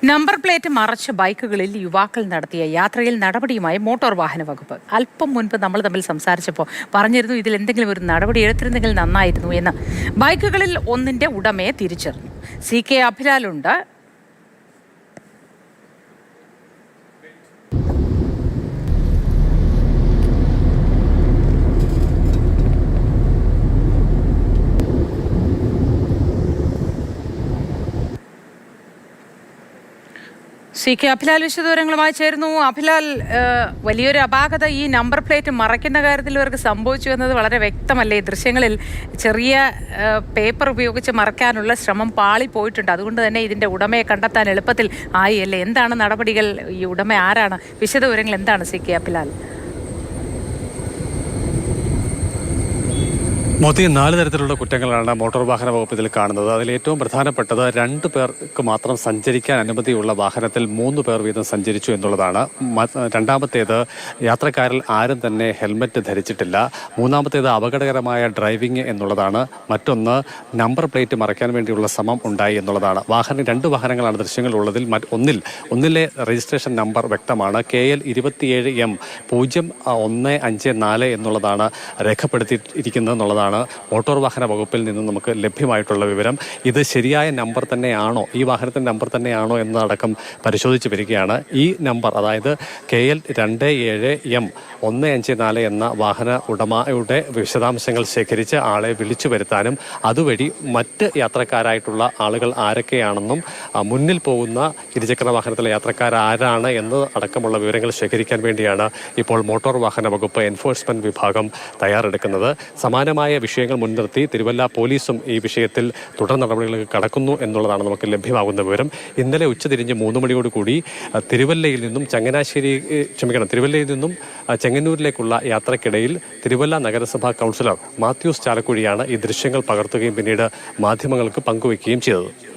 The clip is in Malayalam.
നമ്പർ പ്ലേറ്റ് മറച്ച ബൈക്കുകളിൽ യുവാക്കൾ നടത്തിയ യാത്രയിൽ നടപടിയുമായി മോട്ടോർ വാഹന വകുപ്പ്. അല്പം മുൻപ് നമ്മൾ തമ്മിൽ സംസാരിച്ചപ്പോൾ പറഞ്ഞിരുന്നു ഇതിൽ എന്തെങ്കിലും ഒരു നടപടി എടുത്തിരുന്നെങ്കിൽ നന്നായിരുന്നു എന്ന്. ബൈക്കുകളിൽ ഒന്നിന്റെ ഉടമയെ തിരിച്ചറിഞ്ഞു. CK അഭിലാലുണ്ട്. CK അഭിലാൽ വിശദവിവരങ്ങളുമായി ചേരുന്നു. അഭിലാൽ, വലിയൊരു അപാകത ഈ നമ്പർ പ്ലേറ്റ് മറയ്ക്കുന്ന കാര്യത്തിൽ ഇവർക്ക് സംഭവിച്ചു എന്നത് വളരെ വ്യക്തമല്ലേ? ദൃശ്യങ്ങളിൽ ചെറിയ പേപ്പർ ഉപയോഗിച്ച് മറയ്ക്കാനുള്ള ശ്രമം പാളിപ്പോയിട്ടുണ്ട്. അതുകൊണ്ട് തന്നെ ഇതിന്റെ ഉടമയെ കണ്ടെത്താൻ എളുപ്പത്തിൽ ആയി അല്ലേ? എന്താണ് നടപടികൾ? ഈ ഉടമ ആരാണ്? വിശദവിവരങ്ങൾ എന്താണ് CK അഭിലാൽ? മോദി 4 തരത്തിലുള്ള കുറ്റങ്ങളാണ് മോട്ടോർ വാഹന വകുപ്പ് ഇതിൽ കാണുന്നത്. അതിൽ ഏറ്റവും പ്രധാനപ്പെട്ടത് 2 പേർക്ക് മാത്രം സഞ്ചരിക്കാൻ അനുമതിയുള്ള വാഹനത്തിൽ 3 പേർ വീതം സഞ്ചരിച്ചു എന്നുള്ളതാണ്. രണ്ടാമത്തേത് യാത്രക്കാരിൽ ആരും തന്നെ ഹെൽമറ്റ് ധരിച്ചിട്ടില്ല. മൂന്നാമത്തേത് അപകടകരമായ ഡ്രൈവിംഗ് എന്നുള്ളതാണ്. മറ്റൊന്ന് നമ്പർ പ്ലേറ്റ് മറയ്ക്കാൻ വേണ്ടിയുള്ള ശ്രമം ഉണ്ടായി എന്നുള്ളതാണ്. 2 വാഹനങ്ങളാണ് ദൃശ്യങ്ങളുള്ളതിൽ. ഒന്നിലെ രജിസ്ട്രേഷൻ നമ്പർ വ്യക്തമാണ്. KL 27M 0154 എന്നുള്ളതാണ് രേഖപ്പെടുത്തിയിരിക്കുന്നത് എന്നുള്ളതാണ് മോട്ടോർ വാഹന വകുപ്പിൽ നിന്ന് നമുക്ക് ലഭ്യമായിട്ടുള്ള വിവരം. ഇത് ശരിയായ നമ്പർ തന്നെയാണോ, ഈ വാഹനത്തിന്റെ നമ്പർ തന്നെയാണോ എന്നതടക്കം പരിശോധിച്ച് വരികയാണ്. ഈ നമ്പർ, അതായത് KL 27M 154 എന്ന വാഹന ഉടമയുടെ വിശദാംശങ്ങൾ ശേഖരിച്ച് ആളെ വിളിച്ചു വരുത്താനും അതുവഴി മറ്റ് യാത്രക്കാരായിട്ടുള്ള ആളുകൾ ആരൊക്കെയാണെന്നും മുന്നിൽ പോകുന്ന ഇരുചക്ര വാഹനത്തിലെ യാത്രക്കാരാരാണ് എന്ന് അടക്കമുള്ള വിവരങ്ങൾ ശേഖരിക്കാൻ വേണ്ടിയാണ് ഇപ്പോൾ മോട്ടോർ വാഹന വകുപ്പ് എൻഫോഴ്സ്മെന്റ് വിഭാഗം തയ്യാറെടുക്കുന്നത്. സമാനമായ വിഷയങ്ങൾ മുൻനിർത്തി തിരുവല്ല പോലീസും ഈ വിഷയത്തിൽ തുടർ നടപടികളിലേക്ക് കടക്കുന്നു എന്നുള്ളതാണ് നമുക്ക് ലഭ്യമാകുന്ന വിവരം. ഇന്നലെ ഉച്ചതിരിഞ്ഞ് 3 മണിയോടുകൂടി തിരുവല്ലയിൽ നിന്നും ചെങ്ങന്നൂരിലേക്കുള്ള യാത്രക്കിടയിൽ തിരുവല്ല നഗരസഭാ കൗൺസിലർ മാത്യൂസ് ചാലക്കുഴിയാണ് ഈ ദൃശ്യങ്ങൾ പകർത്തുകയും പിന്നീട് മാധ്യമങ്ങൾക്ക് പങ്കുവയ്ക്കുകയും ചെയ്തത്.